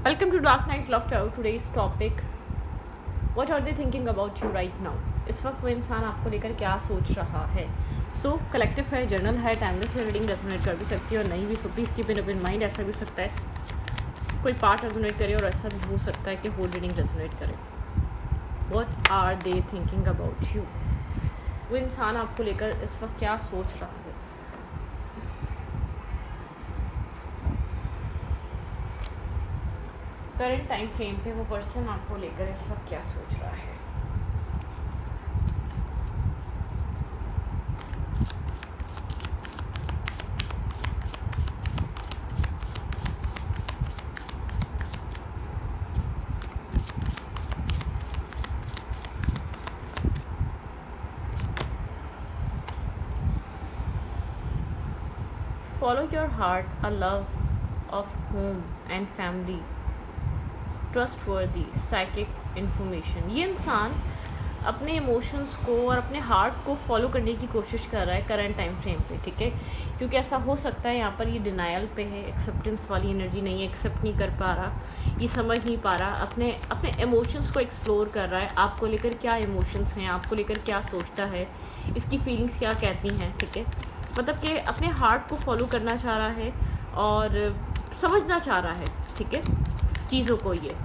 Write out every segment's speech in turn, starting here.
Welcome to Dark Night Love Tarot. Today's topic, what are they thinking about you right now? इस वक्त वो इंसान आपको लेकर क्या सोच रहा है? सो कलेक्टिव है, जर्नल है, टाइमलेस है, रीडिंग रेजोनेट कर भी सकती है और नहीं भी. So please keep it up in mind. ऐसा भी हो सकता है कोई पार्ट रेजोनेट करे और ऐसा भी हो सकता है कि होल रीडिंग रेजोनेट करे. What are they thinking about you? वो इंसान आपको लेकर इस वक्त क्या सोच रहा है? करंट टाइम फ्रेम पे वो पर्सन आपको लेकर इस वक्त क्या सोच रहा है? Follow your heart, a love of home and family, trustworthy, psychic information. ये इंसान अपने इमोशंस को और अपने हार्ट को फॉलो करने की कोशिश कर रहा है करंट टाइम फ्रेम पे, ठीक है. क्योंकि ऐसा हो सकता है यहाँ पर ये डिनायल पे है, एक्सेप्टेंस वाली एनर्जी नहीं है, एक्सेप्ट नहीं कर पा रहा, ये समझ नहीं पा रहा, अपने अपने इमोशंस को एक्सप्लोर कर रहा है. आपको लेकर क्या इमोशंस हैं, आपको लेकर क्या सोचता है, इसकी फीलिंग्स क्या कहती हैं, ठीक है. मतलब कि अपने हार्ट को फॉलो करना चाह रहा है और समझना चाह रहा है, ठीक है, चीज़ों को. ये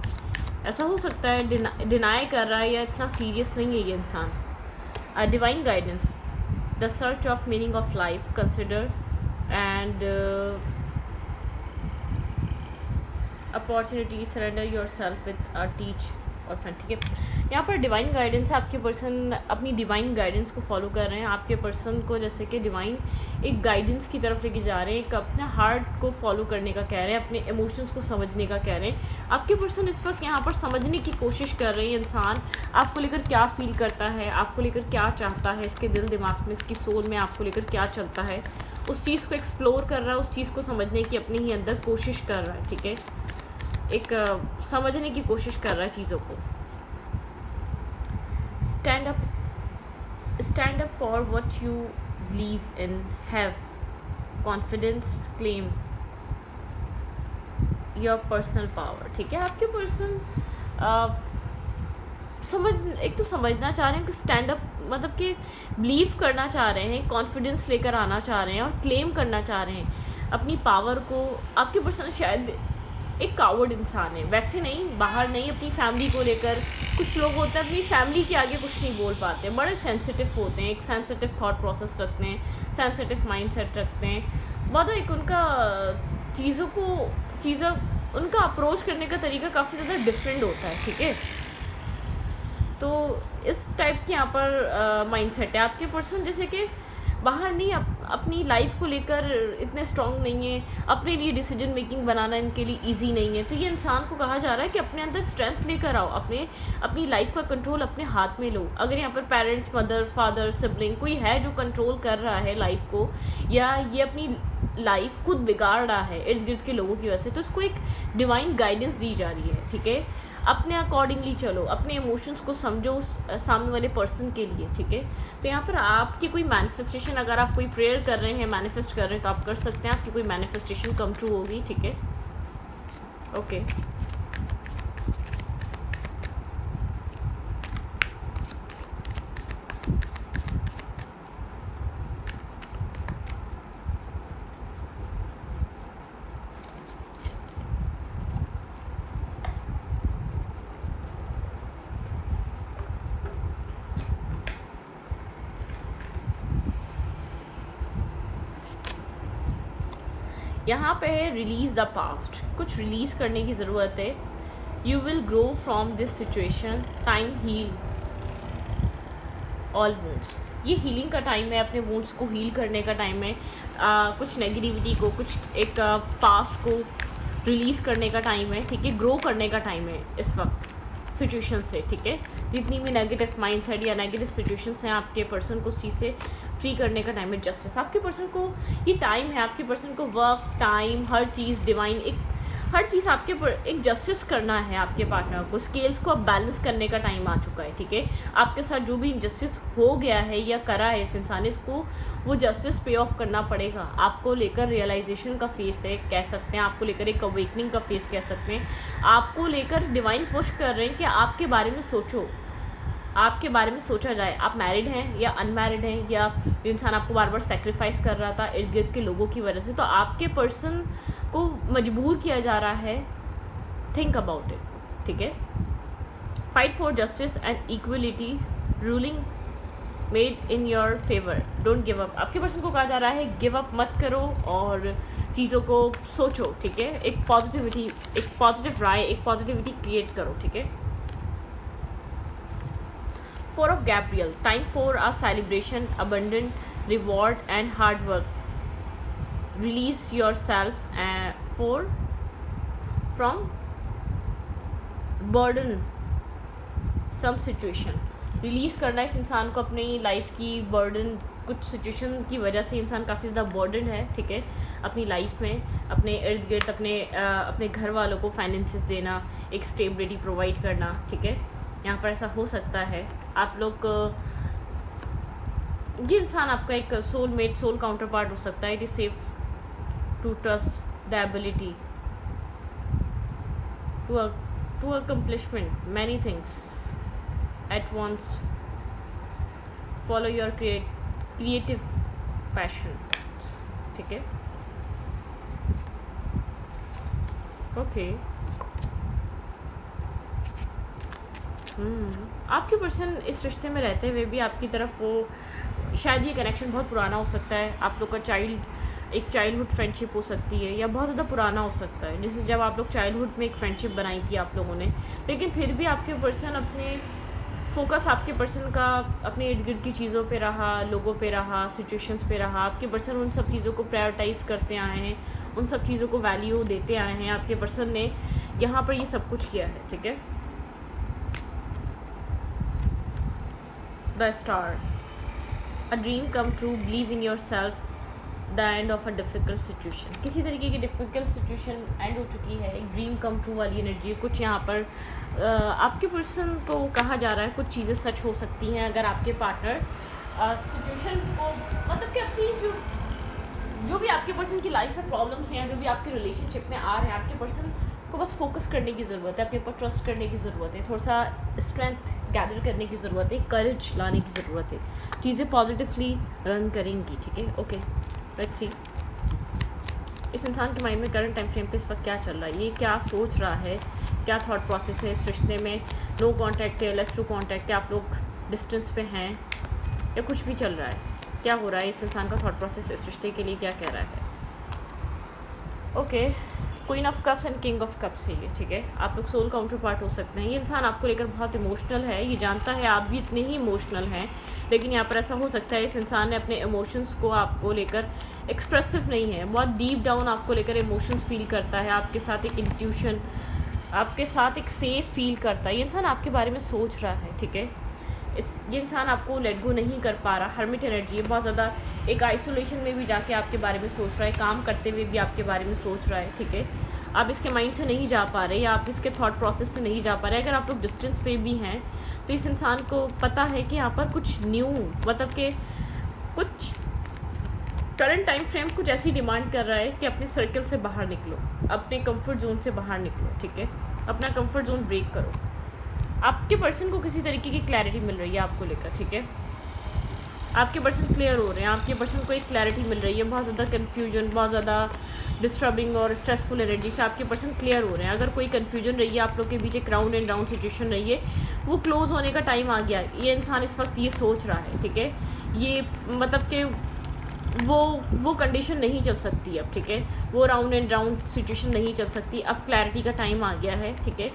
ऐसा हो सकता है डिनाई कर रहा है या इतना सीरियस नहीं है ये इंसान. Divine guidance, the search of meaning of life, consider and opportunity, surrender your self with a teach और फ्रेंड, ठीक है. यहाँ पर डिवाइन गाइडेंस, आपके पर्सन अपनी डिवाइन गाइडेंस को फॉलो कर रहे हैं. आपके पर्सन को जैसे कि डिवाइन एक गाइडेंस की तरफ लेके जा रहे हैं, एक अपने हार्ट को फॉलो करने का कह रहे हैं, अपने इमोशंस को समझने का कह रहे हैं. आपके पर्सन इस वक्त यहाँ पर समझने की कोशिश कर रहे हैं इंसान आपको लेकर क्या फील करता है, आपको लेकर क्या चाहता है, इसके दिल दिमाग में, इसकी सोल में आपको लेकर क्या चलता है, उस चीज़ को एक्सप्लोर कर रहा है, उस चीज़ को समझने की अपने ही अंदर कोशिश कर रहा है, ठीक है. एक समझने की कोशिश कर रहा है चीज़ों को. stand up for what you believe in, have confidence, claim your personal power, ठीक है. आपके पर्सन एक तो समझना चाह रहे हैं कि स्टैंड अप मतलब कि बिलीव करना चाह रहे हैं, कॉन्फिडेंस लेकर आना चाह रहे हैं और क्लेम करना चाह रहे हैं अपनी पावर को. आपके पर्सन शायद एक कावर्ड इंसान है, वैसे नहीं, बाहर नहीं, अपनी फैमिली को लेकर. कुछ लोग होते हैं अपनी फैमिली के आगे कुछ नहीं बोल पाते, बड़े सेंसिटिव होते हैं, एक सेंसिटिव थॉट प्रोसेस रखते हैं, सेंसिटिव माइंडसेट रखते हैं. बहुत एक उनका चीज़ों उनका अप्रोच करने का तरीका काफ़ी ज़्यादा डिफरेंट होता है, ठीक है. तो इस टाइप के यहाँ पर माइंडसेट है. आपके पर्सन जैसे कि बाहर नहीं, अपनी लाइफ को लेकर इतने स्ट्रांग नहीं है, अपने लिए डिसीजन मेकिंग बनाना इनके लिए इजी नहीं है. तो ये इंसान को कहा जा रहा है कि अपने अंदर स्ट्रेंथ लेकर आओ, अपनी लाइफ का कंट्रोल अपने हाथ में लो. अगर यहाँ पर पेरेंट्स, मदर, फादर, सिबलिंग कोई है जो कंट्रोल कर रहा है लाइफ को, या ये अपनी लाइफ खुद बिगाड़ रहा है इर्द गिर्द के लोगों की वजह से, तो उसको एक डिवाइन गाइडेंस दी जा रही है, ठीक है. अपने अकॉर्डिंगली चलो, अपने इमोशंस को समझो उस सामने वाले पर्सन के लिए, ठीक है. तो यहाँ पर आपकी कोई मैनिफेस्टेशन, अगर आप कोई प्रेयर कर रहे हैं, मैनिफेस्ट कर रहे हैं, तो आप कर सकते हैं. आपकी कोई मैनिफेस्टेशन कम ट्रू होगी, ठीक है. ओके. यहाँ पे है रिलीज़ द पास्ट, कुछ रिलीज़ करने की ज़रूरत है. You will grow from this situation, time heal all wounds. ये हीलिंग का टाइम है, अपने वुंड्स को हील करने का टाइम है. कुछ नेगेटिविटी को, कुछ एक पास्ट को रिलीज़ करने का टाइम है, ठीक है. ग्रो करने का टाइम है इस वक्त सिचुएशन से, ठीक है. जितनी भी नेगेटिव माइंडसेट या नेगेटिव सिचुएशंस हैं, आपके पर्सन को उस चीज़ से फ्री करने का टाइम है. जस्टिस, आपके पर्सन को ये टाइम है, आपके पर्सन को वर्क, टाइम, हर चीज़ डिवाइन, एक हर चीज़ आपके एक जस्टिस करना है आपके पार्टनर को, स्केल्स को अब बैलेंस करने का टाइम आ चुका है, ठीक है। आपके साथ जो भी इनजस्टिस हो गया है या करा है इस इंसान ने, इसको वो जस्टिस पे ऑफ करना पड़ेगा। आपको लेकर रियलाइजेशन का फेस है कह सकते हैं, आपको लेकर एक अवेकनिंग का फेस कह सकते हैं, आपको लेकर डिवाइन पुश कर रहे हैं कि आपके बारे में सोचो, आपके बारे में सोचा जाए। आप मैरिड हैं या अनमैरिड हैं, या इंसान आपको बार बार सेक्रीफाइस कर रहा था इर्द गिर्द के लोगों की वजह से, तो आपके पर्सन को मजबूर किया जा रहा है। थिंक अबाउट इट, ठीक है। Fight for justice and equality ruling made in your favour, don't give up. आपके पर्सन को कहा जा रहा है गिव अप मत करो और चीज़ों को सोचो, ठीक है। एक पॉजिटिव राय, एक पॉजिटिविटी क्रिएट करो, ठीक है। Four of Gabriel, time for a celebration, abundant reward and hard work. Release yourself from burden some situation. Release करना है इस इंसान को अपनी लाइफ की बर्डन, कुछ सिचुएशन की वजह से इंसान काफ़ी ज़्यादा बर्डन है, ठीक है, अपनी लाइफ में, अपने इर्द गिर्द अपने घर वालों को फाइनेंसेस देना, एक स्टेबिलिटी प्रोवाइड करना, ठीक है। यहाँ पर ऐसा हो सकता है आप लोग, ये इंसान आपका एक सोलमेट, सोल काउंटर पार्ट हो सकता है। It is safe to trust the ability to accomplishment many things at once, follow your creative passion, ठीक है। ओके, आपके पर्सन इस रिश्ते में रहते हुए भी आपकी तरफ वो, शायद ये कनेक्शन बहुत पुराना हो सकता है, आप लोग का एक चाइल्डहुड फ्रेंडशिप हो सकती है, या बहुत ज़्यादा पुराना हो सकता है, जैसे जब आप लोग चाइल्डहुड में एक फ्रेंडशिप बनाई थी आप लोगों ने, लेकिन फिर भी आपके पर्सन अपने फोकस, आपके पर्सन का अपने इर्द गिर्द की चीज़ों पे रहा, लोगों पे रहा, सिचुएशंस पे रहा। आपके पर्सन उन सब चीज़ों को प्रायोरिटाइज़ करते आए हैं, उन सब चीज़ों को वैल्यू देते आए हैं। आपके पर्सन ने यहाँ पर ये सब कुछ किया है, ठीक है। The star, a dream come true, believe in yourself, the end of a difficult situation. किसी तरीके की डिफ़िकल्ट सिचुएशन एंड हो चुकी है, एक ड्रीम कम ट्रू वाली एनर्जी कुछ यहाँ पर आपके पर्सन को कहा जा रहा है। कुछ चीज़ें सच हो सकती हैं अगर आपके पार्टनर सिचुएशन को, मतलब कि अपनी जो भी आपके पर्सन की लाइफ में प्रॉब्लम्स हैं, जो भी आपके रिलेशनशिप में आ रहे हैं, आपके पर्सन को बस फोकस करने की ज़रूरत है, अपने ऊपर ट्रस्ट करने की ज़रूरत है, थोड़ा सा स्ट्रेंथ गैदर करने की ज़रूरत है, करेज लाने की ज़रूरत है, चीज़ें पॉजिटिवली रन करेंगी, ठीक है। ओके, लेट्स सी इस इंसान के माइंड में करंट टाइम फ्रेम पे इस वक्त क्या चल रहा है, ये क्या सोच रहा है, क्या थॉट प्रोसेस है इस रिश्ते में। नो कॉन्टैक्ट है, लेस टू कॉन्टैक्ट है, आप लोग डिस्टेंस पे हैं, या कुछ भी चल रहा है, क्या हो रहा है, इस इंसान का थॉट प्रोसेस इस रिश्ते के लिए क्या कह रहा है। Okay, queen of cups and king of cups है ये, ठीक है। आप लोग सोल काउंटर पार्ट हो सकते हैं। ये इंसान आपको लेकर बहुत इमोशनल है, ये जानता है आप भी इतने ही इमोशनल हैं, लेकिन यहाँ पर ऐसा हो सकता है इस इंसान ने अपने इमोशंस को आपको लेकर एक्सप्रेसिव नहीं है, बहुत डीप डाउन आपको लेकर इमोशंस फील करता है, आपके साथ एक इंट्यूशन, आपके साथ एक सेफ फील करता है। ये इंसान आपके बारे में सोच रहा है, ठीक है। ये इंसान आपको लेट गो नहीं कर पा रहा, हर्मिट एनर्जी है, बहुत ज़्यादा एक आइसोलेशन में भी जाके आपके बारे में सोच रहा है, काम करते हुए भी आपके बारे में सोच रहा है, ठीक है। आप इसके माइंड से नहीं जा पा रहे, या आप इसके थॉट प्रोसेस से नहीं जा पा रहे। अगर आप लोग डिस्टेंस पे भी हैं तो इस इंसान को पता है कि यहाँ पर कुछ न्यू, मतलब कि कुछ करंट टाइम फ्रेम कुछ ऐसी डिमांड कर रहा है कि अपने सर्कल से बाहर निकलो, अपने कंफर्ट जोन से बाहर निकलो, ठीक है। अपना कंफर्ट जोन ब्रेक करो। आपके पर्सन को किसी तरीके की क्लैरिटी मिल रही है आपको लेकर, ठीक है। आपके पर्सन क्लियर हो रहे हैं, आपके पर्सन को एक क्लैरिटी मिल रही है। बहुत ज़्यादा कन्फ्यूजन, बहुत ज़्यादा डिस्टर्बिंग और स्ट्रेसफुल एनर्जी से आपके पर्सन क्लियर हो रहे हैं। अगर कोई कन्फ्यूजन रही है आप लोग के बीच, एक राउंड एंड राउंड सिचुएशन रही है, वो क्लोज होने का टाइम आ गया। ये इंसान इस वक्त ये सोच रहा है, ठीक है। ये मतलब कि वो कंडीशन नहीं चल सकती अब, ठीक है। वो राउंड एंड राउंड सिचुएशन नहीं चल सकती, अब क्लैरिटी का टाइम आ गया है, ठीक है।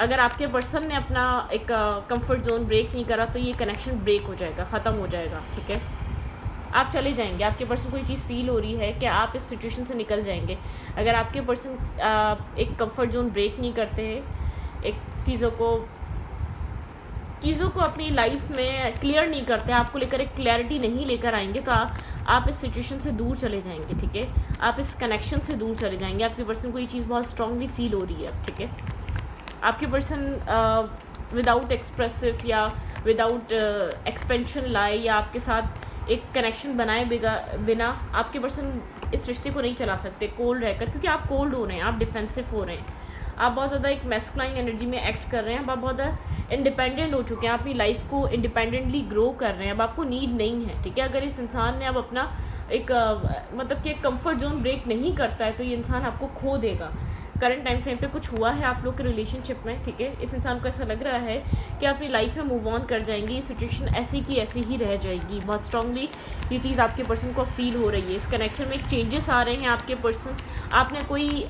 अगर आपके पर्सन ने अपना एक कंफर्ट जोन ब्रेक नहीं करा तो ये कनेक्शन ब्रेक हो जाएगा, ख़त्म हो जाएगा, ठीक है। आप चले जाएंगे, आपके पर्सन को ये चीज़ फील हो रही है कि आप इस सिचुएशन से निकल जाएंगे। अगर आपके पर्सन एक कंफर्ट जोन ब्रेक नहीं करते हैं, एक चीज़ों को चीज़ों को अपनी लाइफ में क्लियर नहीं करते, आपको लेकर एक क्लैरिटी नहीं लेकर आएंगे, तो आप इस सिचुएशन से दूर चले जाएंगे, ठीक है। आप इस कनेक्शन से दूर चले जाएंगे। आपके पर्सन को ये चीज़ बहुत स्ट्रांगली फील हो रही है अब, ठीक है। आपके पर्सन विदाउट एक्सप्रेसिव या विदाउट एक्सपेंशन लाए या आपके साथ एक कनेक्शन बनाए बिना आपके पर्सन इस रिश्ते को नहीं चला सकते कोल्ड रहकर, क्योंकि आप कोल्ड हो रहे हैं, आप डिफेंसिव हो रहे हैं, आप बहुत ज़्यादा एक मैस्कुलाइन एनर्जी में एक्ट कर रहे हैं, आप बहुत ज़्यादा इंडिपेंडेंट हो चुके हैं, अपनी लाइफ को इंडिपेंडेंटली ग्रो कर रहे हैं, अब आपको नीड नहीं है, ठीक है। अगर इस इंसान ने अब अपना एक मतलब कि एक कंफर्ट जोन ब्रेक नहीं करता है तो ये इंसान आपको खो देगा। करंट टाइम फ्रेम पे कुछ हुआ है आप लोग के रिलेशनशिप में, ठीक है। इस इंसान को ऐसा लग रहा है कि अपनी लाइफ में मूव ऑन कर जाएंगी, ये सिचुएशन ऐसी की ऐसी ही रह जाएगी। बहुत स्ट्रांगली ये चीज़ आपके पर्सन को फील हो रही है। इस कनेक्शन में एक चेंजेस आ रहे हैं आपके पर्सन, आपने कोई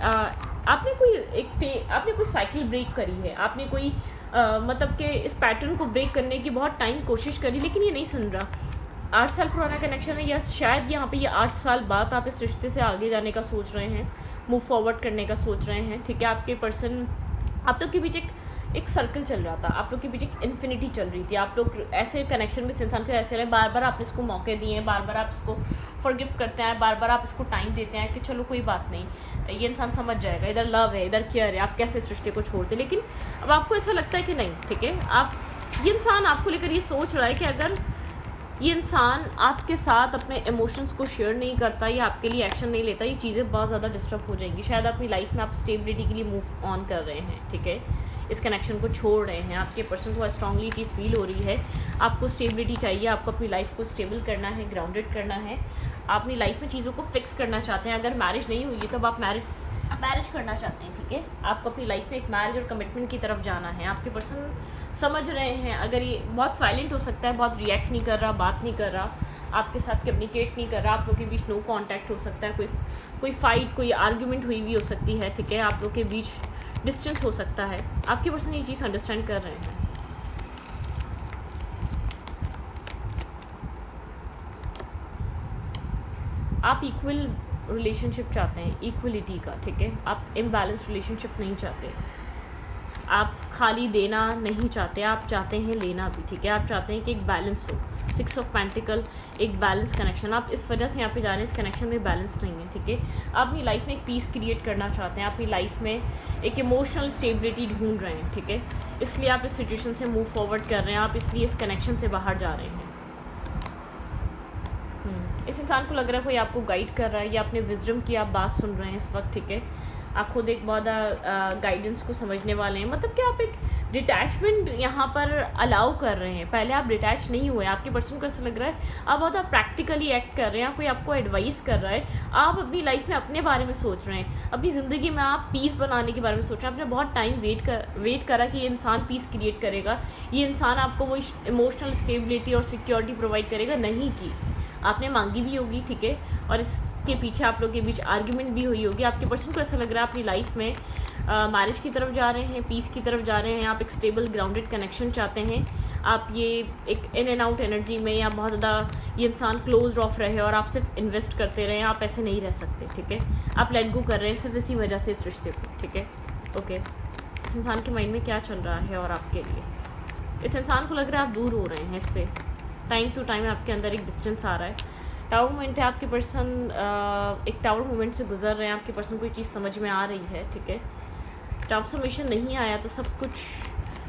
साइकिल ब्रेक करी है, आपने कोई मतलब कि इस पैटर्न को ब्रेक करने की बहुत टाइम कोशिश करी, लेकिन ये नहीं सुन रहा। 8 साल पुराना कनेक्शन है, या शायद यहाँ पे ये 8 साल बाद आप इस रिश्ते से आगे जाने का सोच रहे हैं, मूव फॉरवर्ड करने का सोच रहे हैं, ठीक है। आपके पर्सन, आप लोग के बीच एक सर्कल चल रहा था, आप लोग के बीच एक इन्फिनिटी चल रही थी, आप लोग ऐसे कनेक्शन में इस इंसान के ऐसे रहे, बार बार आपने इसको मौके दिए हैं, बार बार आप इसको फॉरगिव करते हैं, बार बार आप इसको टाइम देते हैं कि चलो कोई बात नहीं, ये इंसान समझ जाएगा, इधर लव है, इधर केयर है, आप कैसे इस रिश्ते को छोड़ते। लेकिन अब आपको ऐसा लगता है कि नहीं, ठीक है, ये इंसान आपको लेकर ये सोच रहा है कि अगर ये इंसान आपके साथ अपने इमोशंस को शेयर नहीं करता या आपके लिए एक्शन नहीं लेता, ये चीज़ें बहुत ज़्यादा डिस्टर्ब हो जाएंगी। शायद अपनी लाइफ में आप स्टेबिलिटी के लिए मूव ऑन कर रहे हैं, ठीक है, इस कनेक्शन को छोड़ रहे हैं, आपके पर्सन को स्ट्रांगली चीज़ फील हो रही है, आपको स्टेबिलिटी चाहिए, आपको अपनी लाइफ को स्टेबल करना है, ग्राउंडेड करना है, आप अपनी लाइफ में चीज़ों को फिक्स करना चाहते हैं। अगर मैरिज नहीं हुई है तब आप मैरिज करना चाहते हैं, ठीक है, आपको अपनी लाइफ में एक मैरिज और कमिटमेंट की तरफ जाना है। आपके पर्सन समझ रहे हैं, अगर ये बहुत साइलेंट हो सकता है, बहुत रिएक्ट नहीं कर रहा, बात नहीं कर रहा, आपके साथ कम्युनिकेट नहीं कर रहा, आप लोग के बीच नो कांटेक्ट हो सकता है, कोई फाइट, कोई आर्ग्यूमेंट हुई भी हो सकती है, ठीक है, आप लोग के बीच डिस्टेंस हो सकता है। आपके पर्सन ये चीज़ अंडरस्टैंड कर रहे हैं। आप इक्वल रिलेशनशिप चाहते हैं, इक्वलिटी का, ठीक है, आप इम्बैलेंस रिलेशनशिप नहीं चाहते, आप खाली देना नहीं चाहते, आप चाहते हैं लेना भी, ठीक है, आप चाहते हैं कि एक बैलेंस हो, 6 ऑफ पेंटिकल, एक बैलेंस कनेक्शन। आप इस वजह से यहाँ पे जा रहे हैं, इस कनेक्शन में बैलेंस नहीं है, ठीक है। आप अपनी लाइफ में एक पीस क्रिएट करना चाहते हैं, आप अपनी लाइफ में एक इमोशनल स्टेबिलिटी ढूंढ रहे हैं, ठीक है, इसलिए आप इस सिचुएशन से मूव फॉरवर्ड कर रहे हैं, आप इसलिए इस कनेक्शन से बाहर जा रहे हैं। इस इंसान को लग रहा है कोई आपको गाइड कर रहा है, या अपने विजडम की आप बात सुन रहे हैं इस वक्त, ठीक है, आप खुद एक बहुत गाइडेंस को समझने वाले हैं, मतलब कि आप एक डिटैचमेंट यहाँ पर अलाउ कर रहे हैं। पहले आप डिटैच नहीं हुए, आपके पर्सन को ऐसा लग रहा है आप बहुत प्रैक्टिकली एक्ट कर रहे हैं, कोई आपको एडवाइस कर रहा है, आप अपनी लाइफ में अपने बारे में सोच रहे हैं, अपनी ज़िंदगी में आप पीस बनाने के बारे में सोच रहे हैं। आपने बहुत टाइम वेट करा कि ये इंसान पीस क्रिएट करेगा, ये इंसान आपको वो इमोशनल स्टेबिलिटी और सिक्योरिटी प्रोवाइड करेगा, नहीं की, आपने मांगी भी होगी, ठीक है, और इसके पीछे आप लोग के बीच आर्ग्यूमेंट भी हुई होगी। आपके पर्सन को ऐसा लग रहा है अपनी लाइफ में मैरिज की तरफ जा रहे हैं, पीस की तरफ जा रहे हैं, आप एक स्टेबल ग्राउंडेड कनेक्शन चाहते हैं, आप ये एक इन एंड आउट एनर्जी में, या बहुत ज़्यादा ये इंसान क्लोज ऑफ रहे और आप सिर्फ इन्वेस्ट करते रहें, आप ऐसे नहीं रह सकते, ठीक है, आप लेट गो कर रहे हैं सिर्फ इसी वजह से इस रिश्ते को, ठीक है। ओके, इस इंसान के माइंड में क्या चल रहा है और आपके लिए, इस इंसान को लग रहा है आप दूर हो रहे हैं इससे, टाइम टू टाइम आपके अंदर एक डिस्टेंस आ रहा है। टावर मोमेंट है, आपके पर्सन एक टावर मोमेंट से गुजर रहे हैं, आपके पर्सन को ये चीज़ समझ में आ रही है, ठीक है, ट्रांसफॉर्मेशन नहीं आया तो सब कुछ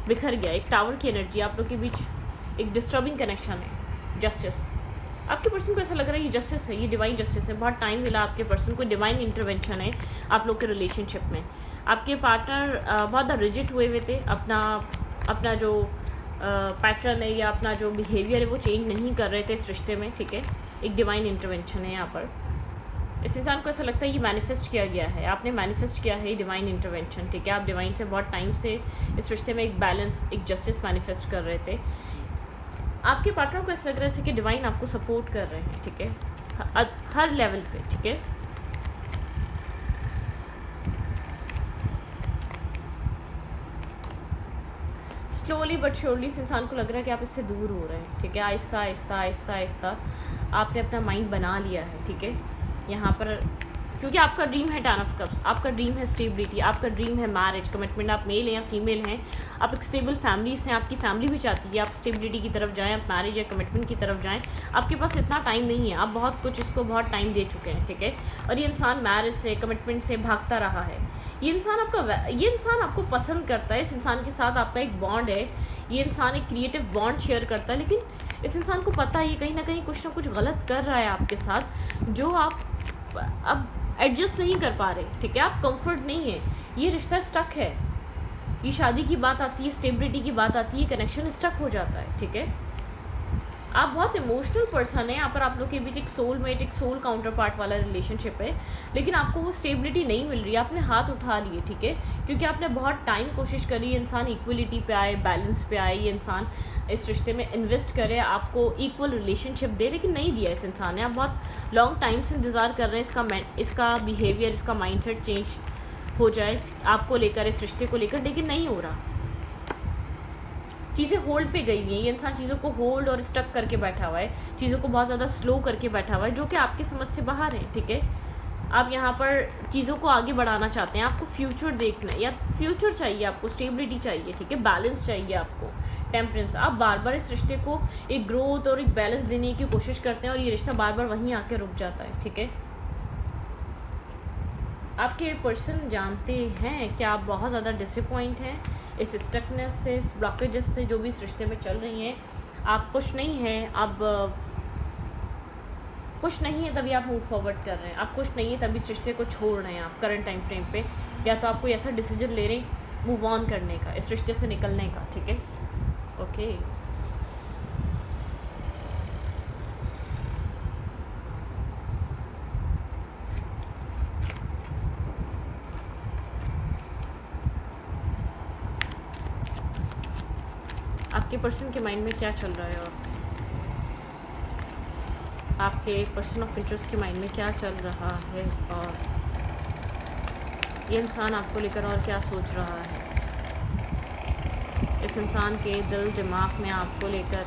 बिखर गया, एक टावर की एनर्जी, आप लोग के बीच एक डिस्टर्बिंग कनेक्शन है, जस्टिस। आपके पर्सन को ऐसा लग रहा है ये जस्टिस है, ये डिवाइन जस्टिस है, बहुत टाइम मिला आपके पर्सन को, डिवाइन इंटरवेंशन है आप लोग के रिलेशनशिप में। आपके पार्टनर बहुत रिजिड हुए थे, अपना जो पैटर्न है या अपना जो बिहेवियर है वो चेंज नहीं कर रहे थे इस रिश्ते में, ठीक है, एक डिवाइन इंटरवेंशन है यहाँ पर। इस इंसान को ऐसा लगता है ये मैनिफेस्ट किया गया है, आपने मैनिफेस्ट किया है डिवाइन इंटरवेंशन, ठीक है, आप डिवाइन से बहुत टाइम से इस रिश्ते में एक बैलेंस, एक जस्टिस मैनिफेस्ट कर रहे थे। आपके पार्टनर को ऐसा लग रहा है कि डिवाइन आपको सपोर्ट कर रहे हैं, ठीक है, हर लेवल पे, ठीक है। स्लोली बट श्योरली इस इंसान को लग रहा है कि आप इससे दूर हो रहे हैं, ठीक है, आहिस्ता आहिस्ता आहिस्ता आहिस्ता आपने अपना माइंड बना लिया है, ठीक है। यहाँ पर क्योंकि आपका ड्रीम है 10 ऑफ कप्स, आपका ड्रीम है स्टेबिलिटी, आपका ड्रीम है मैरिज, कमिटमेंट। आप मेल हैं या फीमेल हैं, आप एक स्टेबल फैमिली से, आपकी फैमिली भी चाहती है आप स्टेबिलिटी की तरफ जाएं, आप मैरिज या कमिटमेंट की तरफ जाएं। आपके पास इतना टाइम नहीं है, आप बहुत कुछ इसको बहुत टाइम दे चुके हैं, ठीक है। और ये इंसान मैरिज से, कमिटमेंट से भागता रहा है। ये इंसान आपको पसंद करता है, इस इंसान के साथ आपका एक बॉन्ड है, ये इंसान एक क्रिएटिव बॉन्ड शेयर करता है, लेकिन इस इंसान को पता है ये कहीं ना कहीं कुछ ना कुछ गलत कर रहा है आपके साथ, जो आप अब एडजस्ट नहीं कर पा रहे, ठीक है। आप कंफर्ट नहीं है, ये रिश्ता स्टक है। ये शादी की बात आती है, स्टेबिलिटी की बात आती है, कनेक्शन स्टक हो जाता है, ठीक है। आप बहुत इमोशनल पर्सन है, यहाँ पर आप लोग के बीच एक सोलमेट, एक सोल काउंटर पार्ट वाला रिलेशनशिप है, लेकिन आपको वो स्टेबिलिटी नहीं मिल रही, आपने हाथ उठा लिए, ठीक है। क्योंकि आपने बहुत टाइम कोशिश करी, ये इंसान इक्वलिटी पे आए, बैलेंस पे आए, ये इंसान इस रिश्ते में इन्वेस्ट करे, आपको इक्वल रिलेशनशिप दे, लेकिन नहीं दिया इस इंसान ने। आप बहुत लॉन्ग टाइम से इंतज़ार कर रहे हैं इसका बिहेवियर, इसका माइंडसेट चेंज हो जाए आपको लेकर, इस रिश्ते को लेकर, लेकिन नहीं हो रहा। चीज़ें होल्ड पे गई हुई हैं, ये इंसान चीज़ों को होल्ड और स्टक करके बैठा हुआ है, चीज़ों को बहुत ज़्यादा स्लो करके बैठा हुआ है, जो कि आपकी समझ से बाहर है, ठीक है। आप यहाँ पर चीज़ों को आगे बढ़ाना चाहते हैं, आपको फ्यूचर देखना है, या फ्यूचर चाहिए, आपको स्टेबिलिटी चाहिए, ठीक है, बैलेंस चाहिए आपको, टेम्परेंस। आप बार बार इस रिश्ते को एक ग्रोथ और एक बैलेंस देने की कोशिश करते हैं, और ये रिश्ता बार बार वहीं आके रुक जाता है, ठीक है। आपके पर्सन जानते हैं कि आप बहुत ज़्यादा डिसअपॉइंट हैं इस स्टकनेस से, इस ब्लॉकेजेस से जो भी इस रिश्ते में चल रही हैं। आप खुश नहीं हैं, आप खुश नहीं है तभी आप मूव फॉरवर्ड कर रहे हैं, आप खुश नहीं है तभी इस रिश्ते को छोड़ रहे हैं आप करंट टाइम फ्रेम पे, या तो आप कोई ऐसा डिसीजन ले रहे हैं मूव ऑन करने का, इस रिश्ते से निकलने का, ठीक है। ओके, आपके पर्सन के माइंड में क्या चल रहा है, और आपके पर्सन ऑफ इंटरेस्ट के माइंड में क्या चल रहा है, और ये इंसान आपको लेकर और क्या सोच रहा है। इस इंसान के दिल दिमाग में आपको लेकर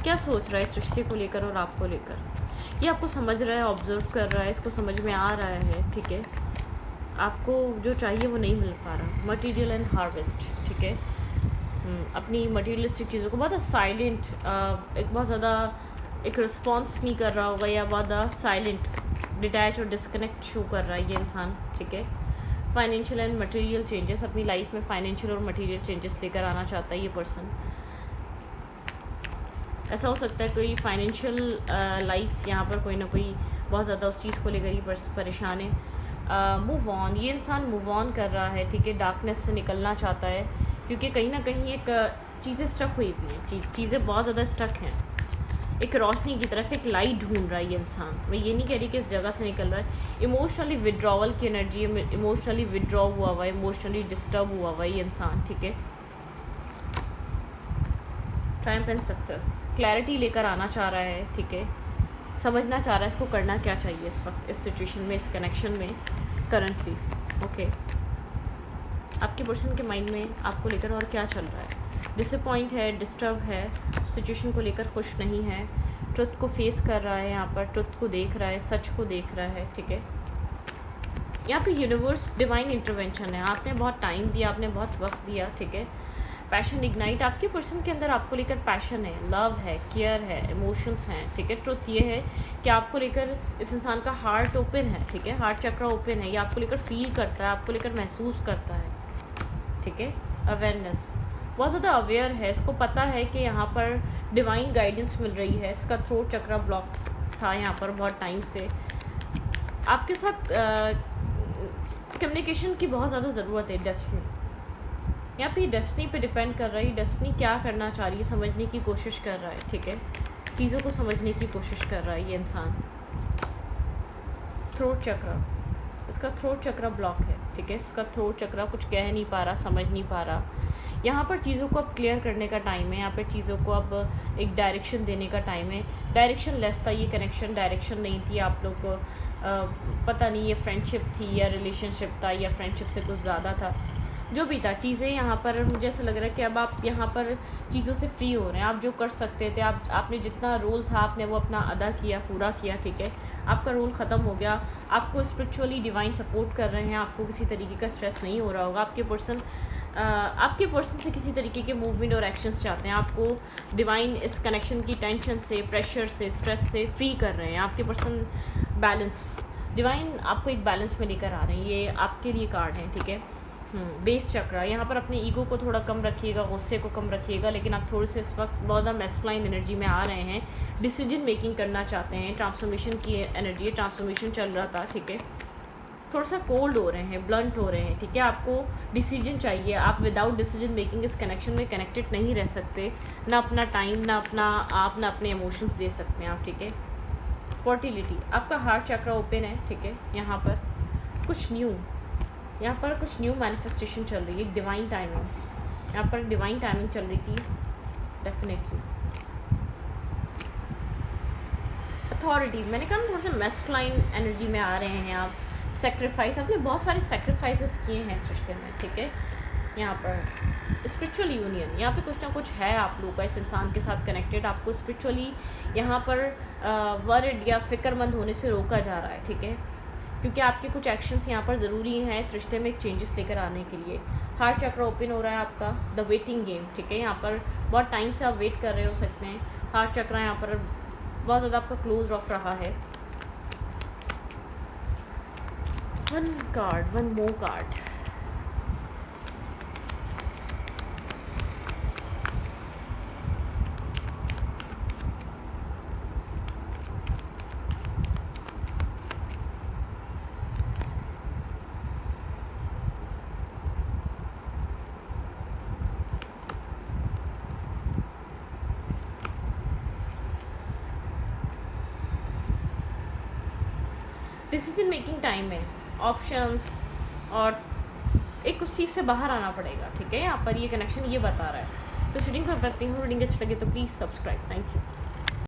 क्या सोच रहा है इस रिश्ते को लेकर और आपको लेकर। ये आपको समझ रहा है, ऑब्जर्व कर रहा है, इसको समझ में आ रहा है, ठीक है। आपको जो चाहिए वो नहीं मिल पा रहा, मटेरियल एंड हार्वेस्ट, ठीक है। अपनी मटेरियलिस्टिक चीज़ों को बहुत साइलेंट, एक बहुत ज़्यादा एक रिस्पॉन्स नहीं कर रहा होगा, या बहुत ज़्यादा साइलेंट, डिटैच और डिस्कनेक्ट शो कर रहा है ये इंसान, ठीक है। फाइनेंशियल एंड मटेरियल चेंजेस, अपनी लाइफ में फाइनेंशियल और मटेरियल चेंजेस लेकर आना चाहता है ये पर्सन। ऐसा हो सकता है कोई फाइनेंशियल लाइफ यहाँ पर कोई ना कोई बहुत ज़्यादा उस चीज़ को लेकर ही परेशान है। मूव ऑन, ये इंसान मूव ऑन कर रहा है, ठीक है, डार्कनेस से निकलना चाहता है, क्योंकि कहीं ना कहीं एक चीज़ें स्टक हुई हुई हैं, चीज़ें बहुत ज़्यादा स्टक हैं। एक रोशनी की तरफ एक लाइट ढूंढ रहा है ये इंसान। मैं ये नहीं कह रही कि इस जगह से निकल रहा है, इमोशनली विड्रॉवल की एनर्जी, इमोशनली विड्रॉ हुआ है, इमोशनली डिस्टर्ब हुआ है ये इंसान, ठीक है। ट्रायम्फ एंड सक्सेस, क्लैरिटी लेकर आना चाह रहा है, ठीक है, समझना चाह रहा है इसको करना क्या चाहिए इस वक्त, इस सिचुएशन में, इस कनेक्शन में करंटली। ओके, आपके पर्सन के माइंड में आपको लेकर और क्या चल रहा है। डिसअपॉइंट है, डिस्टर्ब है, सिचुएशन को लेकर खुश नहीं है, ट्रुथ को फेस कर रहा है, यहाँ पर ट्रुथ को देख रहा है, सच को देख रहा है, ठीक है। यहाँ पे यूनिवर्स डिवाइन इंटरवेंशन है, आपने बहुत टाइम दिया, आपने बहुत वक्त दिया, ठीक है। पैशन इग्नाइट, आपके पर्सन के अंदर आपको लेकर पैशन है, लव है, केयर है, इमोशंस हैं, ठीक है। ट्रुथ ये है कि आपको लेकर इस इंसान का हार्ट ओपन है, ठीक है, हार्ट चक्र ओपन है, ये आपको लेकर फील करता है, आपको लेकर महसूस करता है, ठीक है। अवेयरनेस, बहुत ज़्यादा अवेयर है, इसको पता है कि यहाँ पर डिवाइन गाइडेंस मिल रही है, इसका थ्रोट चक्र ब्लॉक था यहाँ पर बहुत टाइम से। आपके साथ कम्युनिकेशन की बहुत ज़्यादा ज़रूरत है। डेस्टिनी, यहाँ पे डेस्टिनी पे डिपेंड कर रही है, डेस्टिनी क्या करना चाह रही है, समझने की कोशिश कर रहा है, ठीक है, चीज़ों को समझने की कोशिश कर रहा है ये इंसान। थ्रोट चक्र, इसका थ्रोट चक्र ब्लॉक है, ठीक है, इसका थ्रोट चक्र कुछ कह नहीं पा रहा, समझ नहीं पा रहा। यहाँ पर चीज़ों को अब क्लियर करने का टाइम है, यहाँ पर चीज़ों को अब एक डायरेक्शन देने का टाइम है। डायरेक्शन लेस था ये कनेक्शन, डायरेक्शन नहीं थी, आप लोग को पता नहीं ये फ्रेंडशिप थी या रिलेशनशिप था या फ्रेंडशिप से कुछ ज़्यादा था, जो भी था। चीज़ें यहाँ पर मुझे ऐसा लग रहा है कि अब आप यहाँ पर चीज़ों से फ्री हो रहे हैं, आप जो कर सकते थे, आपने जितना रोल था आपने वो अपना अदा किया, पूरा किया, ठीक है। आपका रोल ख़त्म हो गया, आपको स्पिरिचुअली डिवाइन सपोर्ट कर रहे हैं, आपको किसी तरीके का स्ट्रेस नहीं हो रहा होगा, आपके पर्सन से किसी तरीके के मूवमेंट और एक्शंस चाहते हैं, आपको डिवाइन इस कनेक्शन की टेंशन से, प्रेशर से, स्ट्रेस से फ्री कर रहे हैं। आपके पर्सन बैलेंस, डिवाइन आपको एक बैलेंस में लेकर आ रहे हैं, ये आपके लिए कार्ड हैं, ठीक है। बेस चक्र, यहाँ पर अपने ईगो को थोड़ा कम रखिएगा, गुस्से को कम रखिएगा, लेकिन आप थोड़े से इस वक्त बहुत ज़्यादा मैस्कुलाइन एनर्जी में आ रहे हैं, डिसीजन मेकिंग करना चाहते हैं, ट्रांसफॉर्मेशन की एनर्जी, ट्रांसफॉर्मेशन चल रहा था, ठीक है। थोड़ा सा कोल्ड हो रहे हैं, ब्लंट हो रहे हैं, ठीक है। आपको डिसीजन चाहिए, आप विदाउट डिसीजन मेकिंग इस कनेक्शन में कनेक्टेड नहीं रह सकते, ना अपना टाइम, ना अपना आप, ना अपने इमोशंस दे सकते हैं आप, ठीक है। फर्टिलिटी, आपका हार्ट चक्र ओपन है, ठीक है। यहाँ पर कुछ न्यू मैनिफेस्टेशन चल रही है, डिवाइन टाइमिंग, यहाँ पर डिवाइन टाइमिंग चल रही थी डेफिनेटली। अथॉरिटी, मैंने कहा थोड़ा सा मैस्कुलाइन एनर्जी में आ रहे हैं आप। सेक्रीफाइस, आपने बहुत सारे सेक्रीफाइसेस किए हैं इस रिश्ते में, ठीक है। यहाँ पर स्पिरिचुअल यूनियन, यहाँ पे कुछ ना कुछ है आप लोगों का इस इंसान के साथ कनेक्टेड, आपको स्पिरिचुअली यहाँ पर वरिड या फिक्रमंद होने से रोका जा रहा है, ठीक है। क्योंकि आपके कुछ एक्शंस यहाँ पर ज़रूरी हैं इस रिश्ते में एक चेंजेस लेकर आने के लिए। हार्ट चक्र ओपन हो रहा है आपका, द वेटिंग गेम, ठीक है। यहाँ पर बहुत टाइम से आप वेट कर रहे हो सकते हैं। हार्ट चक्र यहाँ पर बहुत ज़्यादा आपका क्लोज ऑफ रहा है। One more card, decision making time में ऑप्शंस और एक उस चीज़ से बाहर आना पड़ेगा, ठीक है। यहाँ पर ये कनेक्शन ये बता रहा है। तो रीडिंग करती हूँ, रीडिंग अच्छी लगे तो प्लीज़ सब्सक्राइब। Thank you.